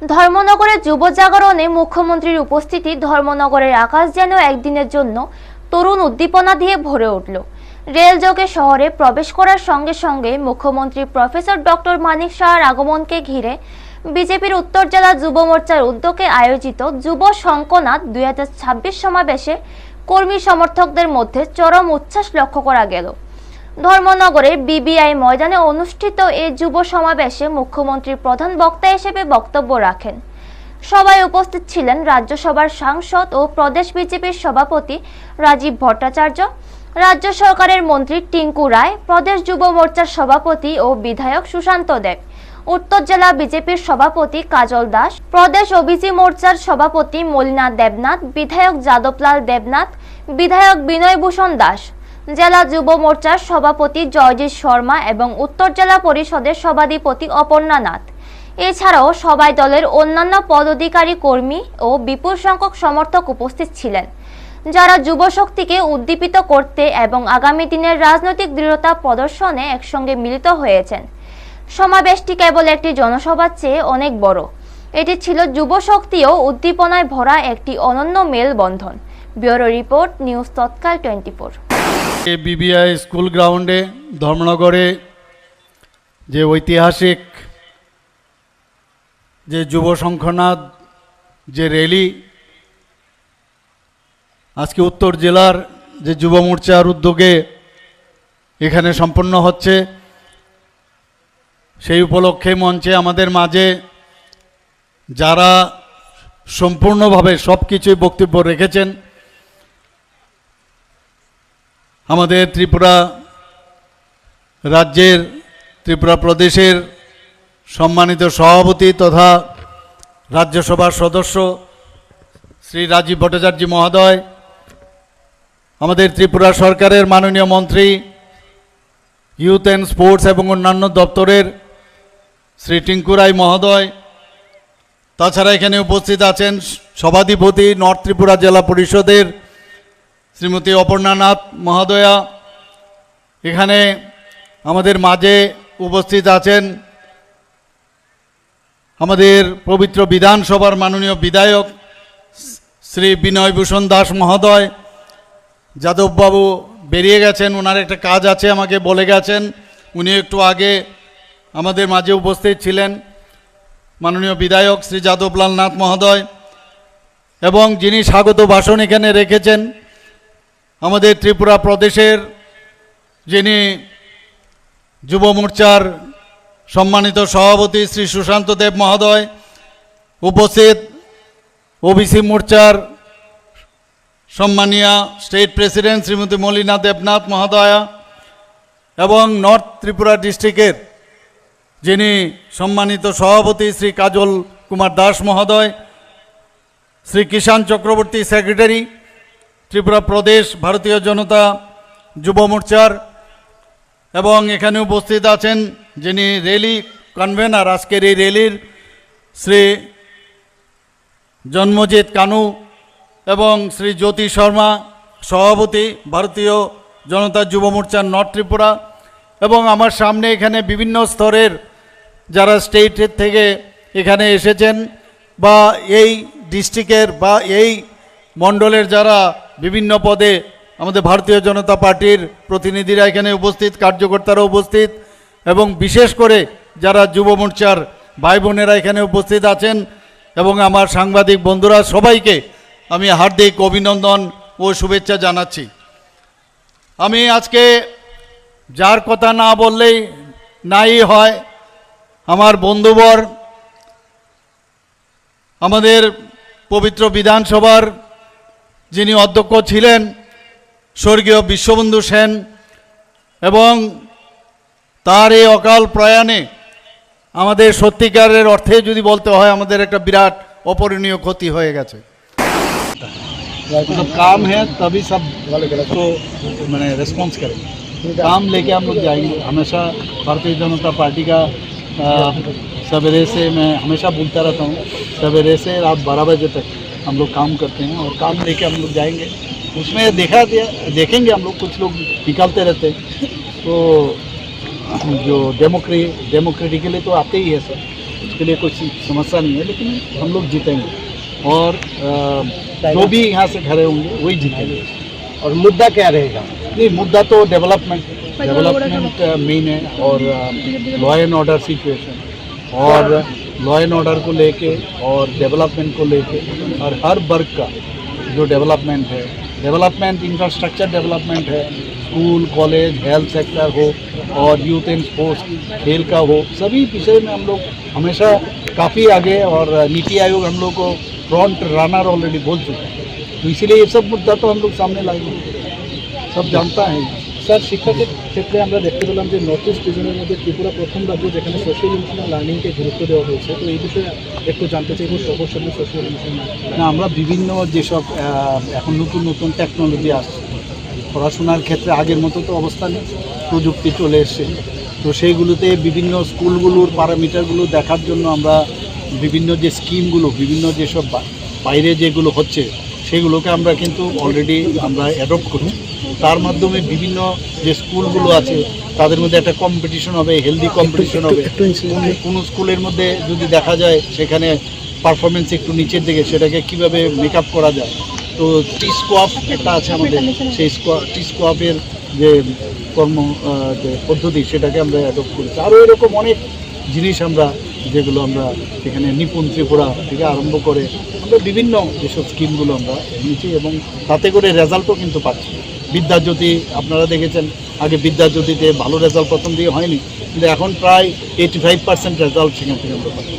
ধর্মনগরে যুব জাগরণে মুখ্যমন্ত্রীর উপস্থিতি ধর্মনগরের আকাশ যেন একদিনের জন্য তরুণ উদ্দীপনা দিয়ে ভরে উঠল। রেলযোগে শহরে প্রবেশ করার সঙ্গে সঙ্গে মুখ্যমন্ত্রী প্রফেসর ডক্টর মানিক সাহার আগমনকে ঘিরে বিজেপির উত্তর জেলা যুব মোর্চার উদ্যোগে আয়োজিত যুব শঙ্কনাথ 2026 সমাবেশে কর্মী সমর্থকদের মধ্যে চরম উচ্ছ্বাস লক্ষ্য করা গেল। ধর্মনগরের বিবিআই ময়দানে অনুষ্ঠিত এই যুব সমাবেশে মুখ্যমন্ত্রী প্রধান বক্তা হিসেবে বক্তব্য রাখেন। সভায় উপস্থিত ছিলেন রাজ্যসভার সাংসদ ও প্রদেশ বিজেপির সভাপতি রাজীব ভট্টাচার্য, রাজ্য সরকারের মন্ত্রী টিঙ্কু রায়, প্রদেশ যুব মোর্চার সভাপতি ও বিধায়ক সুশান্ত দেব, উত্তর জেলা বিজেপির সভাপতি কাজল দাস, প্রদেশ ওবিসি মোর্চার সভাপতি মলিনা দেবনাথ, বিধায়ক যাদবলাল দেবনাথ, বিধায়ক বিনয় ভূষণ দাস, জেলা যুব মোর্চার সভাপতি জয়জিৎ শর্মা এবং উত্তর জেলা পরিষদের সভাধিপতি অপর্ণা নাথ। এছাড়াও সবাই দলের অন্যান্য পদাধিকারী কর্মী ও বিপুল সংখ্যক সমর্থক উপস্থিত ছিলেন, যারা যুব শক্তিকে উদ্দীপিত করতে এবং আগামী দিনের রাজনৈতিক দৃঢ়তা প্রদর্শনে একসঙ্গে মিলিত হয়েছেন। সমাবেশটি কেবল একটি জনসভার চেয়ে অনেক বড়। এটি ছিল যুব শক্তি ও উদ্দীপনায় ভরা একটি অনন্য মেলবন্ধন। ব্যুরো রিপোর্ট, নিউজ তৎকাল 24। বিবিআই স্কুল গ্রাউন্ডে ধর্মনগরে যে ঐতিহাসিক যে যুব শঙ্খনাথ যে র্যালি আজকে উত্তর জেলার যে যুব মোর্চার উদ্যোগে এখানে সম্পন্ন হচ্ছে, সেই উপলক্ষে মঞ্চে আমাদের মাঝে যারা সম্পূর্ণভাবে সব কিছুই বক্তব্য রেখেছেন, আমাদের ত্রিপুরা রাজ্যের ত্রিপুরা প্রদেশের সম্মানিত সভাপতি তথা রাজ্যসভার সদস্য শ্রী রাজীব ভট্টাচার্য মহোদয়, আমাদের ত্রিপুরা সরকারের মাননীয় মন্ত্রী ইউথ অ্যান্ড স্পোর্টস এবং অন্যান্য দপ্তরের শ্রী টিঙ্কু রায় মহোদয়, তাছাড়া এখানে উপস্থিত আছেন সভাধিপতি নর্থ ত্রিপুরা জেলা পরিষদের শ্রীমতী অপর্ণা নাথ মহোদয়া, এখানে আমাদের মাঝে উপস্থিত আছেন আমাদের পবিত্র বিধানসভার মাননীয় বিধায়ক শ্রী বিনয় ভূষণ দাস মহোদয়। যাদববাবু বেরিয়ে গেছেন, ওনার একটা কাজ আছে আমাকে বলে গেছেন, উনি একটু আগে আমাদের মাঝে উপস্থিত ছিলেন মাননীয় বিধায়ক শ্রী যাদবলাল নাথ মহোদয়। এবং যিনি স্বাগত ভাষণ এখানে রেখেছেন আমাদের ত্রিপুরা প্রদেশের যিনি যুব মোর্চার সম্মানিত সভাপতি শ্রী সুশান্ত দেব মহোদয়, উপস্থিত ওবিসি মোর্চার সম্মানীয় স্টেট প্রেসিডেন্ট শ্রীমতী মলিনা দেবনাথ মহোদয়া, এবং নর্থ ত্রিপুরা ডিস্ট্রিক্টের যিনি সম্মানিত সভাপতি শ্রী কাজল কুমার দাস মহোদয়, শ্রী কিষাণ চক্রবর্তী সেক্রেটারি ত্রিপুরা প্রদেশ ভারতীয় জনতা যুব মোর্চার, এবং এখানে উপস্থিত আছেন যিনি র্যালি কনভেনার আজকের এই র্যালির শ্রী জন্মজিৎ কানু এবং শ্রী জ্যোতি শর্মা সভাপতি ভারতীয় জনতা যুব মোর্চার নর্থ ত্রিপুরা, এবং আমার সামনে এখানে বিভিন্ন স্তরের যারা স্টেটের থেকে এখানে এসেছেন বা এই ডিস্ট্রিক্টের বা এই মণ্ডলের যারা বিভিন্ন পদে আমাদের ভারতীয় জনতা পার্টির প্রতিনিধিরা এখানে উপস্থিত, কার্যকর্তারা উপস্থিত, এবং বিশেষ করে যারা যুব মোর্চার ভাই বোনেরা এখানে উপস্থিত আছেন, এবং আমার সাংবাদিক বন্ধুরা, সবাইকে আমি হার্দিক অভিনন্দন ও শুভেচ্ছা জানাচ্ছি। আমি আজকে যার কথা না বললেই নাই হয়, আমার বন্ধুবর আমাদের পবিত্র বিধানসভার যিনি অধ্যক্ষ ছিলেন স্বর্গীয় বিশ্ববন্ধু সেন, এবং তার এই অকাল প্রয়াণে আমাদের সত্যিকারের অর্থে যদি বলতে হয় আমাদের একটা বিরাট অপূরণীয় ক্ষতি হয়ে গেছে। मतलब काम है तभी सब तो मैंने रेस्पॉन्स करें, काम लेके हम लोग जाएंगे। हमेशा भारतीय जनता पार्टी का सवेरे से मैं हमेशा बोलता रहता हूँ, सवेरे से रात 12 बजे तक हम लोग काम करते हैं और काम लेके हम लोग जाएंगे। उसमें देखेंगे हम लोग, कुछ लोग निकालते रहते हैं, तो जो डेमोक्रेटिकली तो आते ही है सर, उसके लिए कोई समस्या नहीं है, लेकिन हम लोग जीतेंगे और जो भी यहाँ से खड़े होंगे वही जीतेंगे। और मुद्दा क्या रहेगा? नहीं, मुद्दा तो डेवलपमेंट मेन है और लॉ एंड ऑर्डर सिचुएशन और लॉ एंड ऑर्डर को लेके और डेवलपमेंट को लेके और हर वर्ग का जो डेवलपमेंट है, डेवलपमेंट इंफ्रास्ट्रक्चर डेवलपमेंट है, स्कूल कॉलेज हेल्थ सेक्टर हो और यूथ एंड स्पोर्ट्स खेल का हो, सभी विषय में हम लोग हमेशा काफ़ी आगे और नीति आयोग हम लोग को फ्रंट रनर ऑलरेडी बोल चुका है, तो इसीलिए ये सब मुद्दा तो हम लोग सामने लाएंगे, सब जानता है। স্যার, শিক্ষার ক্ষেত্রে আমরা দেখতে পেলাম যে নর্থ ইস্ট রিজনের মধ্যে ত্রিপুরা প্রথম রাজ্য যেখানে সোশ্যাল ইমোশনাল লার্নিংকে গুরুত্ব দেওয়া হয়েছে, তো এই বিষয়ে একটু জানতে চাইব সর্বসাধারণ সোশ্যাল ইমোশনাল। না, আমরা বিভিন্ন যেসব এখন নতুন নতুন টেকনোলজি আসছে, পড়াশোনার ক্ষেত্রে আগের মতো তো অবস্থা নেই, প্রযুক্তি চলে এসছে, তো সেইগুলোতে বিভিন্ন স্কুলগুলোর প্যারামিটারগুলো দেখার জন্য আমরা বিভিন্ন যে স্কিমগুলো, বিভিন্ন যেসব বাইরে যেগুলো হচ্ছে সেগুলোকে আমরা কিন্তু অলরেডি আমরা অ্যাডপ্ট করি। তার মাধ্যমে বিভিন্ন যে স্কুলগুলো আছে তাদের মধ্যে একটা কম্পিটিশন হবে, হেলদি কম্পিটিশন হবে। কোনো স্কুলের মধ্যে যদি দেখা যায় সেখানে পারফরমেন্স একটু নিচের দিকে, সেটাকে কিভাবে মেকআপ করা যায়, তো টি-স্কোয়াপ একটা আছে আমাদের, সেই টি-স্কোয়াপের যে যে পদ্ধতি সেটাকে আমরা অ্যাডপ্ট করেছি। আরও এরকম অনেক জিনিস আমরা যেগুলো আমরা এখানে নিপুণ ত্রিপুরা থেকে আরম্ভ করে আমরা বিভিন্ন যেসব স্কিমগুলো আমরা নিয়েছি এবং তাতে করে রেজাল্টও কিন্তু পাচ্ছি। বিদ্যাজ্যোতি আপনারা দেখেছেন, আগে বিদ্যাজ্যোতিতে ভালো রেজাল্ট প্রথম দিকে হয়নি, কিন্তু এখন প্রায় 85% রেজাল্ট সেখান থেকে আমরা পাচ্ছি।